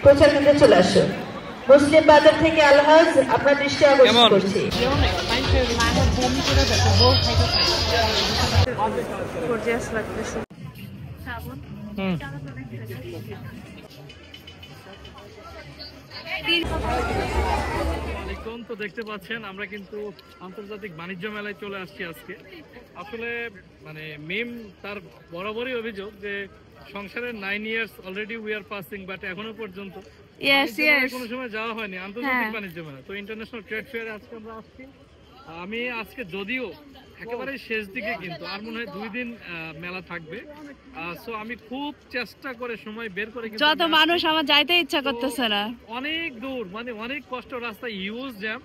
প্রচার কেন্দ্রে চলে আসুন। মুসলিম বাজার থেকে আলহাজ আপনার দৃষ্টি আকর্ষণ করছি। তো দেখতে পাচ্ছেন আমরা কিন্তু আন্তর্জাতিক বাণিজ্য মেলায় চলে আসছি আজকে। আসলে মানে মিম তার বরাবরই অভিযোগ যে সংসারের 9 years already we are passing, but এখনো পর্যন্ত কোনো সময় যাওয়া হয়নি আন্তর্জাতিক বাণিজ্য মেলা। তো ইন্টারন্যাশনাল ট্রেড ফেয়ারে আজকে আমরা আসছি। আমি আজকে যদিও একেবারে শেষ দিকে, কিন্তু আর মনে হয় 2 দিন মেলা থাকবে। সো আমি খুব চেষ্টা করে সময় বের করে, যত মানুষ আমার যাইতে ইচ্ছা করতেছে না, অনেক দূর, মানে অনেক কষ্ট, রাস্তা হিউজ জ্যাম।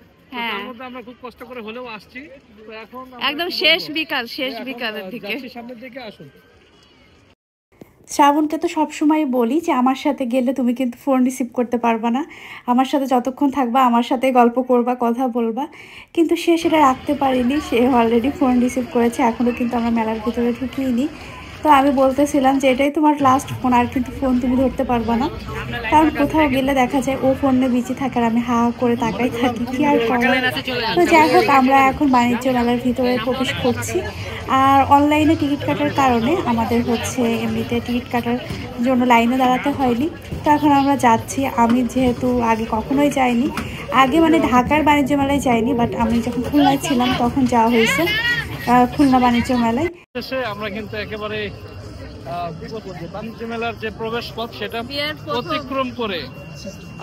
তার মধ্যে আমরা খুব কষ্ট করে হলেও আসছি। তো এখন একদম শেষ বিকালের দিকে সামনের দিকে আসুন। শ্রাবণকে তো সবসময় বলি যে আমার সাথে গেলে তুমি কিন্তু ফোন রিসিভ করতে পারবা না, আমার সাথে যতক্ষণ থাকবা আমার সাথে গল্প করবা, কথা বলবা, কিন্তু সে সেটা রাখতে পারিনি। সে অলরেডি ফোন রিসিভ করেছে, এখনও কিন্তু আমরা মেলার ভিতরে ঢুকিনি। তো আমি বলতেছিলাম যে এটাই তোমার লাস্ট ফোন, আর কিন্তু ফোন তুমি ধরতে পারবা না, কারণ কোথাও গেলে দেখা যায় ও ফোনে বিজি থাকে আর আমি হা করে তাকাই থাকি, কি আর করা। তো যাই হোক, আমরা এখন বাণিজ্য মেলার ভিতরে প্রবেশ করছি। আর অনলাইনে টিকিট কাটার কারণে আমাদের হচ্ছে এমনিতে টিকিট কাটার জন্য লাইনে দাঁড়াতে হয়নি। তো এখন আমরা যাচ্ছি। আমি যেহেতু আগে কখনোই যাইনি, আগে মানে ঢাকার বাণিজ্য মেলায় যাইনি, বাট আমি যখন খুলনায় ছিলাম তখন যাওয়া হয়েছে খুলনা বাণিজ্য মেলায়। আমরা কিন্তু একেবারে বাণিজ্য মেলার যে প্রবেশ পথ সেটা অতিক্রম করে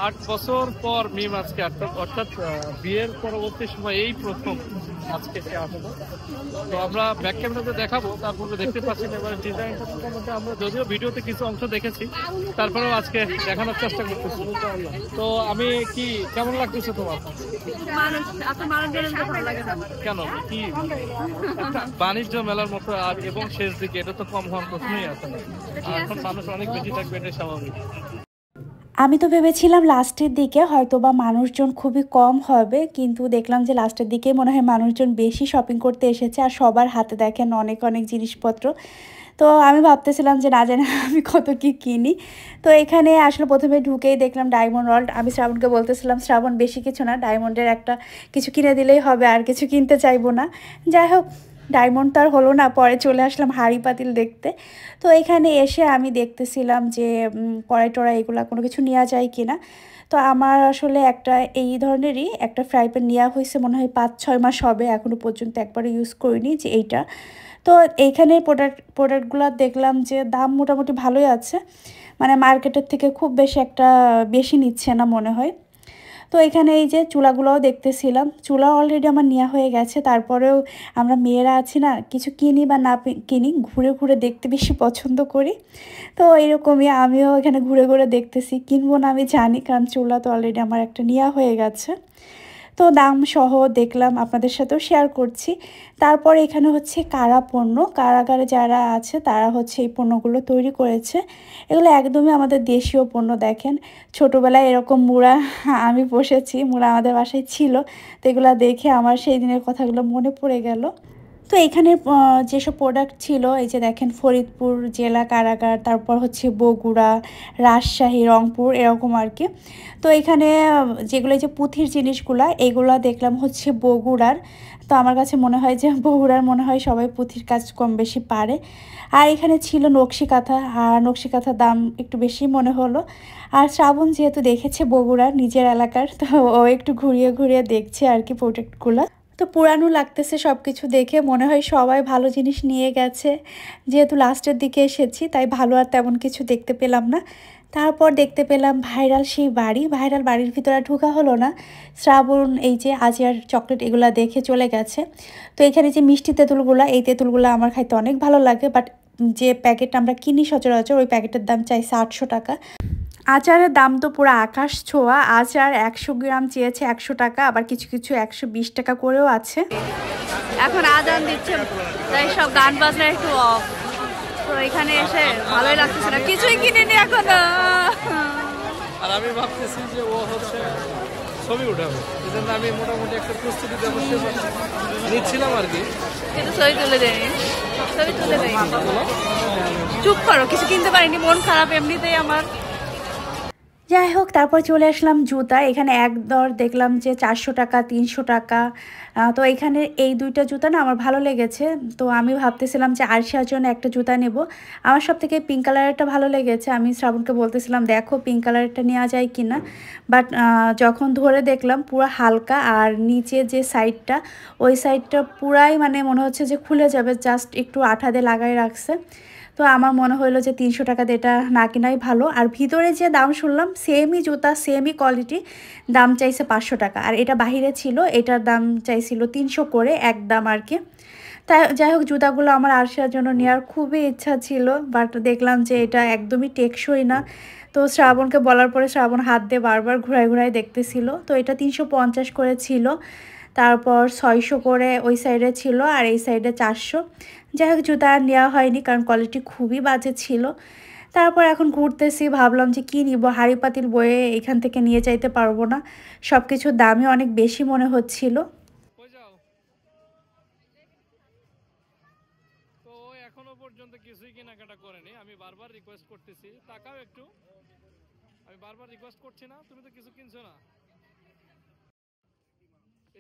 8 বছর পর মিম আজকে, অর্থাৎ বিয়ের পরবর্তী সময় এই প্রথম আজকে সে আসলো। তো আমরা ব্যাক ক্যামেরাতে দেখাবো, তারপরে দেখতে পাচ্ছি এবার ডিজাইনটার মধ্যে আমরা যদিও ভিডিওতে কিছু অংশ দেখেছি, তারপরেও আজকে দেখানোর চেষ্টা করতেছি। তো আমি কি কেমন লাগতেছে তোমার? কেন, কি বাণিজ্য মেলার মতো আর এবং শেষ দিকে, এটা তো কম হওয়ার প্রশ্নই আছে না, এখন মানুষ অনেক বেশি থাকবে, এটাই স্বাভাবিক। আমি তো ভেবেছিলাম লাস্টের দিকে হয়তো বা মানুষজন খুবই কম হবে, কিন্তু দেখলাম যে লাস্টের দিকে মনে হয় মানুষজন বেশি শপিং করতে এসেছে, আর সবার হাতে দেখেন অনেক অনেক জিনিসপত্র। তো আমি ভাবতেছিলাম যে না জানি আমি কত কি কিনি। তো এখানে আসলে প্রথমে ঢুকেই দেখলাম ডায়মন্ড ওয়ার্ল্ড। আমি শ্রাবণকে বলতেছিলাম শ্রাবণ বেশি কিছু না, ডায়মন্ডের একটা কিছু কিনে দিলেই হবে, আর কিছু কিনতে চাইবো না। যাই হোক, ডায়মন্ড তো আর হলো না, পরে চলে আসলাম হাঁড়ি পাতিল দেখতে। তো এখানে এসে আমি দেখতেছিলাম যে কড়াই টড়াই এগুলো কোনো কিছু নেওয়া যায় কিনা। তো আমার আসলে একটা এই ধরনেরই একটা ফ্রাই প্যান নেওয়া হয়েছে মনে হয় 5-6 মাস হবে, এখনও পর্যন্ত একবারও ইউজ করিনি যে এইটা। তো এইখানে প্রোডাক্টগুলো দেখলাম যে দাম মোটামুটি ভালোই আছে, মানে মার্কেটের থেকে খুব বেশি নিচ্ছে না মনে হয়। তো এখানে এই যে চুলাগুলোও দেখতেছিলাম, চুলা অলরেডি আমার নেওয়া হয়ে গেছে। তারপরেও আমরা মেয়েরা আছি না, কিছু কিনি বা না কিনি, ঘুরে ঘুরে দেখতে বেশি পছন্দ করি। তো এরকমই আমিও এখানে ঘুরে ঘুরে দেখতেছি, কিনবো না আমি জানি, কারণ চুলা তো অলরেডি আমার একটা নেওয়া হয়ে গেছে। তো দাম সহ দেখলাম, আপনাদের সাথেও শেয়ার করছি। তারপর এখানে হচ্ছে কারাগারে যারা আছে তারা হচ্ছে এই পণ্যগুলো তৈরি করেছে। এগুলো একদমই আমাদের দেশীয় পণ্য। দেখেন, ছোটোবেলায় এরকম মুড়া আমি বসেছি, মুড়া আমাদের বাসায় ছিল। তো এগুলো দেখে আমার সেই দিনের কথাগুলো মনে পড়ে গেল। তো এখানে যেসব প্রোডাক্ট ছিল, এই যে দেখেন ফরিদপুর জেলা কারাগার, তারপর হচ্ছে বগুড়া, রাজশাহী, রংপুর, এরকম আর কি। তো এখানে যেগুলো এই যে পুঁথির জিনিসগুলা, এইগুলো দেখলাম হচ্ছে বগুড়ার। তো আমার কাছে মনে হয় যে বগুড়ার মনে হয় সবাই পুঁথির কাজ কম বেশি পারে। আর এখানে ছিল নকশি কাঁথা, আর নকশি কাঁথার দাম একটু বেশি মনে হলো। আর শ্রাবণ যেহেতু দেখেছে বগুড়ার নিজের এলাকার, তো ও একটু ঘুরিয়ে ঘুরিয়ে দেখছে আর কি প্রোডাক্টগুলো। তো পুরানো লাগতেছে সব কিছু দেখে, মনে হয় সবাই ভালো জিনিস নিয়ে গেছে। যেহেতু লাস্টের দিকে এসেছি তাই ভালো আর তেমন কিছু দেখতে পেলাম না। তারপর দেখতে পেলাম ভাইরাল সেই ভাইরাল বাড়ির ভিতরে ঢোকা হলো না। শ্রাবণ এই যে আজিয়ার চকলেট এগুলো দেখে চলে গেছে। তো এখানে যে মিষ্টি তেঁতুলগুলো, এই তেঁতুলগুলো আমার খাইতে অনেক ভালো লাগে, বাট যে প্যাকেট আমরা কিনি সচরাচর ওই প্যাকেটের দাম চাইছে 800 টাকা। আচারের দাম তো পুরো আকাশ ছোঁয়া। আচার 100 গ্রাম চেয়েছে 100 টাকা, আবার কিছু কিছু 120 টাকা করেও আছে। এখন আজান দিচ্ছে, তাই সব গান বাজনা একটু অফ। তো এখানে এসে ভালোই লাগতেছে না, কিছুই কিনিনি এখন। আর আমি ভাবতেছি যে ও হচ্ছে ছবি উঠাবে, এজন্য আমি মোটামুটি একটা প্রস্তুতি নিচ্ছিলাম আর কি, কিন্তু ছবি তুলে দেয়নি, চুপ করো, কিছু কিনতে পারিনি, মন খারাপ এমনিতেই আমার। যাই হোক, তারপর চলে আসলাম জুতা। এখানে এক দর দেখলাম যে 400 টাকা, 300 টাকা। তো এখানে এই দুইটা জুতা না আমার ভালো লেগেছে। তো আমি ভাবতেছিলাম যে আরশিয়ার জন্য একটা জুতা নেব। আমার সব থেকে পিঙ্ক কালারেরটা ভালো লেগেছে। আমি শ্রাবণকে বলতেছিলাম দেখো পিঙ্ক কালারেরটা নেওয়া যায় কি না। বাট যখন ধরে দেখলাম পুরো হালকা, আর নিচে যে সাইডটা ওই সাইডটা পুরাই মানে মনে হচ্ছে যে খুলে যাবে, জাস্ট একটু আঠা দিয়ে লাগাই রাখছে। তো আমার মনে হলো যে 300 টাকা দিয়ে এটা না কেনাই ভালো। আর ভিতরে যে দাম শুনলাম সেমই জুতা, সেমই কোয়ালিটি, দাম চাইছে 500 টাকা। আর এটা বাহিরে ছিল, এটার দাম চাইছিল 300 করে একদম আর কি। তাই যাই হোক, জুতাগুলো আমার আরশিয়ার জন্য নেওয়ার খুবই ইচ্ছা ছিল, বাট দেখলাম যে এটা একদমই টেকসই না। তো শ্রাবণকে বলার পরে শ্রাবণ হাত দিয়ে বারবার ঘুরাই ঘুরাই দেখতেছিল। তো এটা 350 করে ছিল, তারপর 600 করে ওই সাইডে ছিল, আর এই সাইডে 400। যাই হোক, জুতা আর নেওয়া হয়নি কারণ কোয়ালিটি খুবই বাজে ছিল। তারপর এখন ঘুরতেছি, ভাবলাম যে কী নিব, হাঁড়ি পাতিল বয়ে এখান থেকে নিয়ে যাইতে পারবো না, সব কিছুর দামই অনেক বেশি মনে হচ্ছিল। কই যাও? তো ও এখনো পর্যন্ত কিছুই কেনাকাটা করেনি। আমি বারবার রিকোয়েস্ট করতেছি তাকাও একটু, আমি বারবার রিকোয়েস্ট করছি না, তুমি তো কিছু কিনছো না।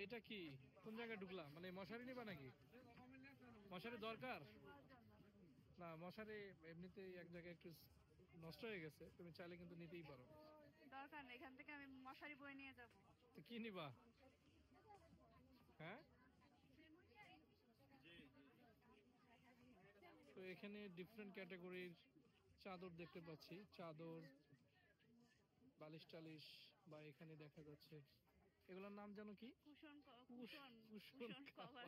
এটা কি কোন জায়গায় ঢুকলা? মানে মশারি নিবা নাকি? মশারি দরকার না, মশারি এমনিতেই এক জায়গায় একটু নষ্ট হয়ে গেছে, তুমি চাইলে কিন্তু নিতেই পারো। দরকার নেই, এখান থেকে আমি মশারি বয়ে নিয়ে যাব। তো কি নিবা? হ্যাঁ, তো এখানে ডিফারেন্ট ক্যাটাগরির চাদর দেখতে পাচ্ছি, চাদর, বালিশ টালিশ, বা এখানে দেখা যাচ্ছে এগুলোর নাম জানো কি? Cushion cushion cover.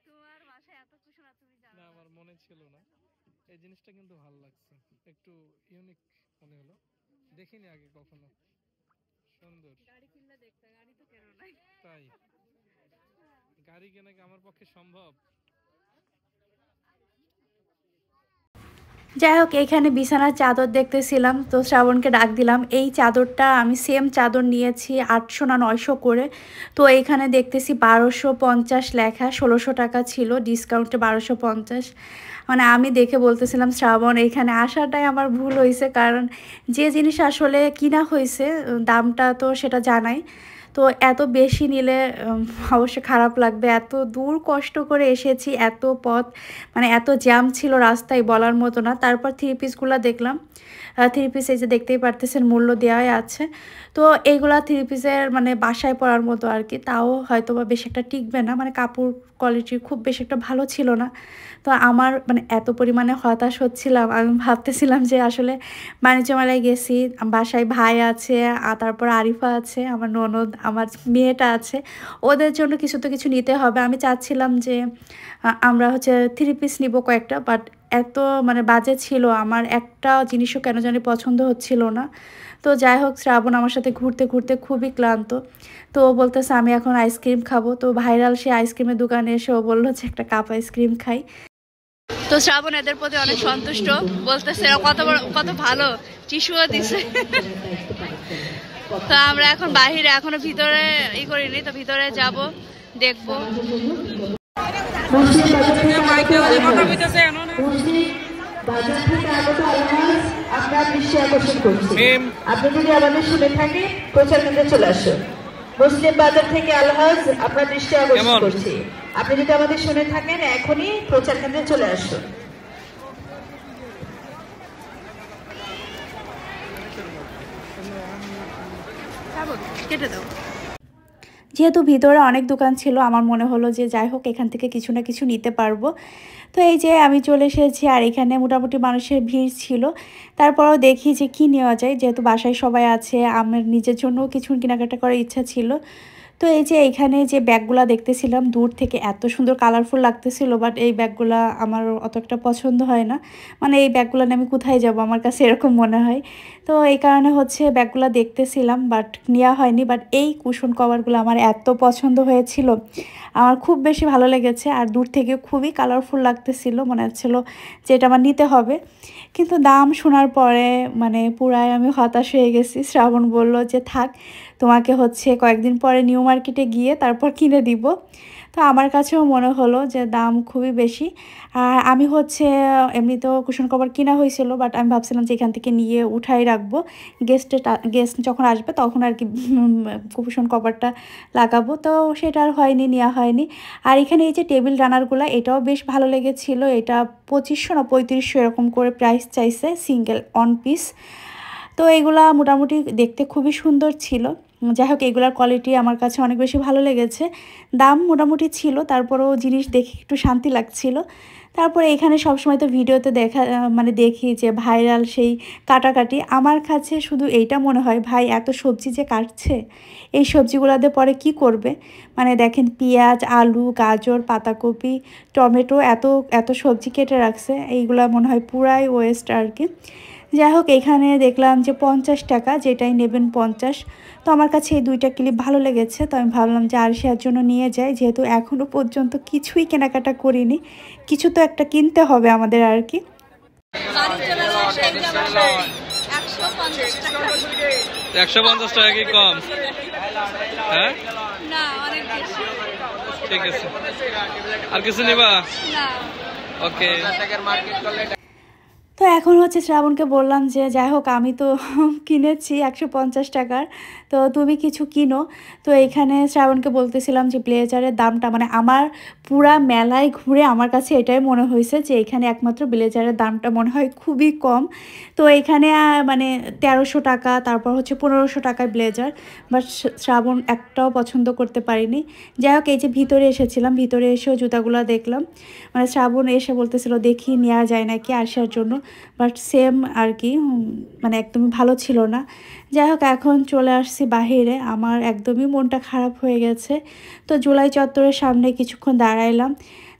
তোমার বাসায় এত কুশন আছে তুমি জানো না, না? আমার মনে ছিল না। এই জিনিসটা কিন্তু ভালো লাগছে, একটু ইউনিক মনে হলো, দেখিনি আগে কখনো। সুন্দর। গাড়ি কিনলে দেখতে, গাড়ি তো কেন নাই। তাই গাড়ি কেনা কি আমার পক্ষে সম্ভব? যাই হোক, এখানে বিছানার চাদর দেখতেছিলাম, তো শ্রাবণকে ডাক দিলাম। এই চাদরটা আমি সেম চাদর নিয়েছি 800 না 900 করে। তো এখানে দেখতেছি 1250 লেখা, 1600 টাকা ছিল, ডিসকাউন্টে 1250। মানে আমি দেখে বলতেছিলাম শ্রাবণ এখানে আসাটাই আমার ভুল হয়েছে, কারণ যে জিনিস আসলে কিনা হয়েছে দামটা তো সেটা জানাই। তো এত বেশি নিলে অবশ্যই খারাপ লাগবে। এত দূর কষ্ট করে এসেছি, এত পথ, মানে এত জ্যাম ছিল রাস্তায় বলার মতো না। তারপর থ্রি পিসগুলো দেখলাম, থ্রি পিস এই যে দেখতেই পারতেছেন মূল্য দেওয়াই আছে। তো এইগুলা থ্রি পিসের মানে বাসায় পরার মতো আর কি, তাও হয়তো বা বেশ একটা টিকবে না, মানে কাপড় কোয়ালিটি খুব বেশি একটা ভালো ছিল না। তো আমার মানে এত পরিমাণে হতাশ হচ্ছিলাম, আমি ভাবতেছিলাম যে আসলে বাণিজ্য মেলায় গেছি, বাসায় ভাই আছে, আর তারপর আরিফা আছে, আমার ননদ, আমার মেয়েটা আছে, ওদের জন্য কিছু তো কিছু নিতে হবে। আমি চাচ্ছিলাম যে আমরা হচ্ছে থ্রি পিস নিব কয়েকটা, বাট এত মানে বাজে ছিল, আমার একটা জিনিসও কেন জানি পছন্দ হচ্ছিল না। তো যাই হোক, শ্রাবণ আমার সাথে ঘুরতে ঘুরতে খুবই ক্লান্ত। তো ও বলতেছে আমি এখন আইসক্রিম খাবো। তো ভাইরাল সে আইসক্রিমের দোকানে এসে ও বললো যে একটা কাপ আইসক্রিম খাই। তো শ্রাবণ এদের প্রতি অনেক সন্তুষ্ট, বলতেছে কত ভালো, টিস্যুও দিছে। তো আমরা এখন বাহিরে, এখনো ভিতরে করিনি, তো ভিতরে যাব, দেখবো। আপনার দৃষ্টি আকর্ষণ করছি, আপনি যদি আমাদের শুনে থাকেন প্রচার কেন্দ্রে চলে আসুন। মুসলিম বাজার থেকে আলহাজ আপনার দৃষ্টি আকর্ষণ করছি, আপনি যদি আমাদের শুনে থাকেন এখনই প্রচার কেন্দ্রে চলে আসুন। কেটে দাও। যেহেতু ভিতরে অনেক দোকান ছিল, আমার মনে হলো যে যাই হোক এখান থেকে কিছু না কিছু নিতে পারবো। তো এই যে আমি চলে এসেছি, আর এখানে মোটামুটি মানুষের ভিড় ছিল। তারপরেও দেখি যে কি নেওয়া যায়, যেহেতু বাসায় সবাই আছে, আমার নিজের জন্যও কিছু কেনাকাটা করার ইচ্ছা ছিল। তো এই যে এখানে যে ব্যাগগুলা দেখতেছিলাম দূর থেকে এত সুন্দর কালারফুল লাগতেছিল, বাট এই ব্যাগগুলা আমার অত একটা পছন্দ হয় না। মানে এই ব্যাগগুলো নিয়ে আমি কোথায় যাব, আমার কাছে এরকম মনে হয়। তো এই কারণে হচ্ছে ব্যাগগুলো দেখতেছিলাম, বাট নেওয়া হয়নি। বাট এই কুশন কভারগুলো আমার এত পছন্দ হয়েছিল, আমার খুব বেশি ভালো লেগেছে। আর দূর থেকে খুবই কালারফুল লাগতেছিল, মনে হচ্ছিল যে এটা আমার নিতে হবে। কিন্তু দাম শোনার পরে মানে পুরাই আমি হতাশ হয়ে গেছি। শ্রাবণ বলল যে থাক, তোমাকে হচ্ছে কয়েকদিন পরে নিউ মার্কেটে গিয়ে তারপর কিনে দিব। তো আমার কাছেও মনে হলো যে দাম খুবই বেশি। আর আমি হচ্ছে এমনিতেও কুশন কভার কিনা হয়েছিল, বাট আমি ভাবছিলাম যে এখান থেকে নিয়ে উঠাই রাখবো, গেস্ট যখন আসবে তখন আর কি কুশন কভারটা লাগাবো। তো সেটা আর হয়নি, নেওয়া হয়নি। আর এখানে এই যে টেবিল রানারগুলো, এটাও বেশ ভালো লেগেছিলো। এটা 2500 না 3500 এরকম করে প্রাইস চাইছে সিঙ্গেল অন পিস। তো এগুলা মোটামুটি দেখতে খুবই সুন্দর ছিল। যাই হোক, এগুলার কোয়ালিটি আমার কাছে অনেক বেশি ভালো লেগেছে। দাম মোটামুটি ছিল, তারপরেও জিনিস দেখে একটু শান্তি লাগছিল। তারপরে এখানে সবসময় তো ভিডিওতে দেখি যে ভাইরাল সেই কাটাকাটি। আমার কাছে শুধু এইটা মনে হয়, ভাই এত সবজি যে কাটছে, এই সবজিগুলোতে পরে কি করবে? মানে দেখেন, পেঁয়াজ, আলু, গাজর, পাতাকপি, টমেটো, এত এত সবজি কেটে রাখছে। এইগুলা মনে হয় পুরাই ওয়েস্ট আর কি। যাই হোক, এখানে দেখলাম যে 50 টাকা, যেটাই নেবেন 50। তো আমার কাছে এই 2টা ক্লিপ ভালো লেগেছে, তো আমি ভাবলাম যে আরশিয়ার জন্য নিয়ে যাই, যেহেতু এখনও পর্যন্ত কিছুই কেনাকাটা করিনি, কিছু তো একটা কিনতে হবে আমাদের আর কি। 150 টাকা কি কম? হ্যাঁ, না অনেক বেশি। ঠিক আছে, আর কিছু নিবা? না, ওকে। তো এখন হচ্ছে শ্রাবণকে বললাম যে যাই হোক, আমি তো কিনেছি 150 টাকার, তো তুমি কিছু কিনো। তো এখানে শ্রাবণকে বলতেছিলাম যে ব্লেজারের দামটা, মানে আমার পুরা মেলায় ঘুরে আমার কাছে এটাই মনে হয়েছে যে এখানে একমাত্র ব্লেজারের দামটা মনে হয় খুবই কম। তো এখানে মানে 1300 টাকা, তারপর হচ্ছে 1500 টাকায় ব্লেজার, বাট শ্রাবণ একটাও পছন্দ করতে পারিনি। যাই হোক, এই যে ভিতরে এসেছিলাম, ভিতরে এসেও জুতাগুলো দেখলাম, মানে শ্রাবণ এসে বলতেছিল দেখি নেওয়া যায় নাকি আসার জন্য, বাট সেম আর কি, মানে একদমই ভালো ছিল না। যাই হোক, এখন চলে আসছি বাহিরে, আমার একদমই মনটা খারাপ হয়ে গেছে। তো জুলাই চত্বরের সামনে কিছুক্ষণ দাঁড়াইলাম,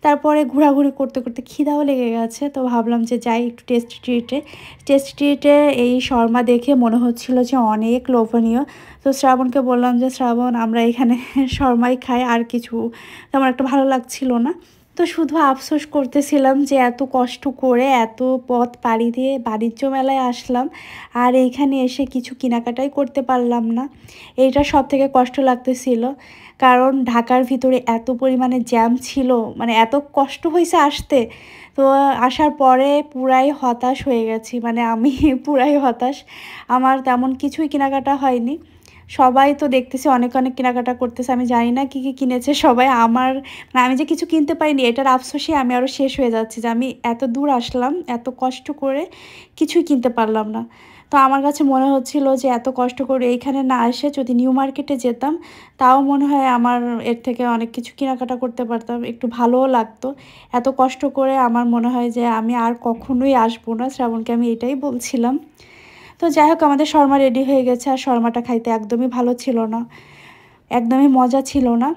তারপরে ঘোরাঘুরি করতে করতে খিদাও লেগে গেছে। তো ভাবলাম যে যাই একটু টেস্ট ট্রিটে এই শর্মা দেখে মনে হচ্ছিল যে অনেক লোভনীয়। তো শ্রাবণকে বললাম যে শ্রাবণ, আমরা এখানে শর্মাই খাই, আর কিছু তেমন একটা ভালো লাগছিল না। তো শুধু আফসোস করতেছিলাম যে এত কষ্ট করে এত পথ পাড়ি দিয়ে বাণিজ্য মেলায় আসলাম, আর এইখানে এসে কিছু কেনাকাটাই করতে পারলাম না। এইটা সব থেকে কষ্ট লাগতেছিল, কারণ ঢাকার ভিতরে এত পরিমাণে জ্যাম ছিল, মানে এত কষ্ট হয়েছে আসতে। তো আসার পরে পুরাই হতাশ হয়ে গেছি, মানে আমি পুরাই হতাশ। আমার তেমন কিছুই কেনাকাটা হয়নি। সবাই তো দেখতেছি অনেক অনেক কেনাকাটা করতেছে, আমি জানি না কী কী কিনেছে সবাই। আমার মানে আমি যে কিছু কিনতে পারিনি, এটার আফসোসে আমি আরও শেষ হয়ে যাচ্ছি যে আমি এত দূর আসলাম, এত কষ্ট করে কিছুই কিনতে পারলাম না। তো আমার কাছে মনে হচ্ছিল যে এত কষ্ট করে এইখানে না এসে যদি নিউ মার্কেটে যেতাম, তাও মনে হয় আমার এর থেকে অনেক কিছু কেনাকাটা করতে পারতাম, একটু ভালোও লাগতো। এত কষ্ট করে আমার মনে হয় যে আমি আর কখনোই আসবো না, শ্রাবণকে আমি এটাই বলছিলাম। তো যাই হোক, আমাদের শর্মা রেডি হয়ে গেছে, আর শর্মাটা খাইতে একদমই ভালো ছিল না, একদমই মজা ছিল না।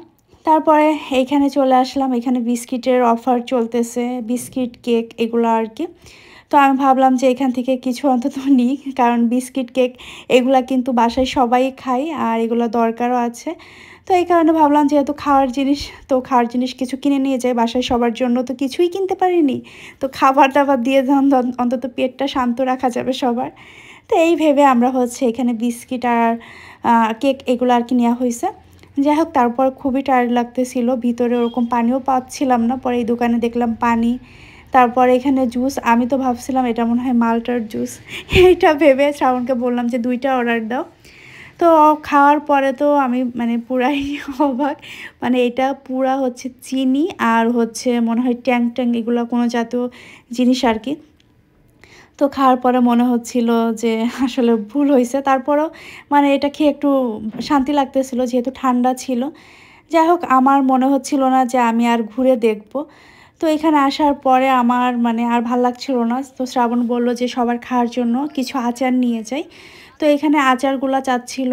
তারপরে এইখানে চলে আসলাম, এখানে বিস্কিটের অফার চলতেছে, বিস্কিট, কেক এগুলো আর কি। তো আমি ভাবলাম যে এখান থেকে কিছু অন্তত নিই, কারণ বিস্কিট, কেক এগুলা কিন্তু বাসায় সবাই খায়, আর এগুলো দরকারও আছে। তো এই কারণে ভাবলাম যেহেতু খাওয়ার জিনিস, তো খাওয়ার জিনিস কিছু কিনে নিয়ে যাই, বাসায় সবার জন্য তো কিছুই কিনতে পারিনি, তো খাবার দাবার দিয়ে অন্তত পেটটা শান্ত রাখা যাবে সবার। তো এই ভেবে আমরা হচ্ছে এখানে বিস্কিট আর কেক এগুলো আর কি নেওয়া হয়েছে। যাই হোক, তারপর খুবই টায়ার্ড লাগতেছিল, ভিতরে ওরকম পানিও পাচ্ছিলাম না, পরে এই দোকানে দেখলাম পানি, তারপর এখানে জুস। আমি তো ভাবছিলাম এটা মনে হয় মাল্টার জুস, এইটা ভেবে শ্রাবণকে বললাম যে 2টা অর্ডার দাও। তো খাওয়ার পরে তো আমি মানে পুরাই অবাক, মানে এটা পুরা হচ্ছে চিনি আর হচ্ছে মনে হয় ট্যাং এগুলো কোনো জাতীয় জিনিস আর কি। তো খাওয়ার পরে মনে হচ্ছিল যে আসলে ভুল হয়েছে, তারপরেও মানে এটা খেয়ে একটু শান্তি লাগতেছিল যেহেতু ঠান্ডা ছিল। যাই হোক, আমার মনে হচ্ছিল না যে আমি আর ঘুরে দেখব। তো এখানে আসার পরে আমার মানে আর ভাল লাগছিল না। তো শ্রাবণ বলল যে সবার খাওয়ার জন্য কিছু আচার নিয়ে যাই। তো এখানে আচারগুলো চাচ্ছিল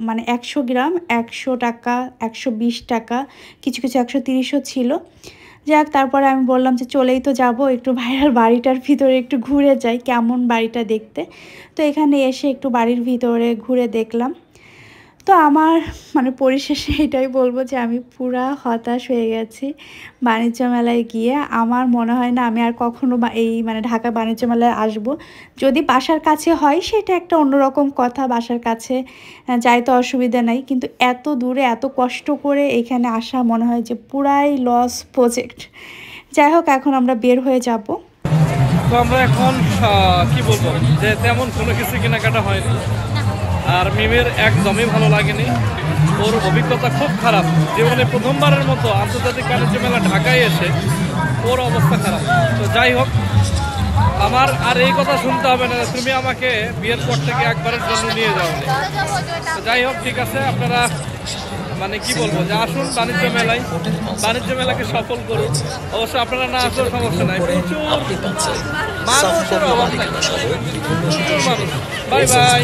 মানে 100 গ্রাম 100 টাকা, 120 টাকা, কিছু কিছু 130ও ছিল। যাক, তারপরে আমি বললাম যে চলেই তো যাব, একটু ভাইয়ার বাড়িটার ভিতরে একটু ঘুরে যাই, কেমন বাড়িটা দেখতে। তো এখানে এসে একটু বাড়ির ভিতরে ঘুরে দেখলাম। তো আমার মানে পরিশেষে এটাই বলবো যে আমি পুরা হতাশ হয়ে গেছি বাণিজ্য মেলায় গিয়ে। আমার মনে হয় না আমি আর কখনো এই মানে ঢাকা বাণিজ্য মেলায় আসবো। যদি বাসার কাছে হয় সেটা একটা অন্যরকম কথা, বাসার কাছে যাই তো অসুবিধা নাই, কিন্তু এত দূরে এত কষ্ট করে এখানে আসা মনে হয় যে পুরাই লস প্রজেক্ট। যাই হোক, এখন আমরা বের হয়ে যাব। তো আমরা এখন কি বলবো যে তেমন কোনো কিছু কেনাকাটা হয়নি, আর মিমের একদমই ভালো লাগেনি। ওর অভিজ্ঞতা খুব খারাপ, জীবনে প্রথমবারের মতো আন্তর্জাতিক বাণিজ্য মেলা ঢাকায় এসে ওর অবস্থা খারাপ। তো যাই হোক, আমার আর এই কথা শুনতে হবে না তুমি আমাকে বিয়ের পর থেকে একবারের জন্য নিয়ে যাও। তো যাই হোক, ঠিক আছে, আপনারা মানে কি বলবো যে আসুন বাণিজ্য মেলায়, বাণিজ্য মেলাকে সফল করুন। অবশ্য আপনারা না আসলেও সমস্যা নাই, প্রচুর মানুষের অভাব নাই, প্রচুর মানুষ। Bye bye.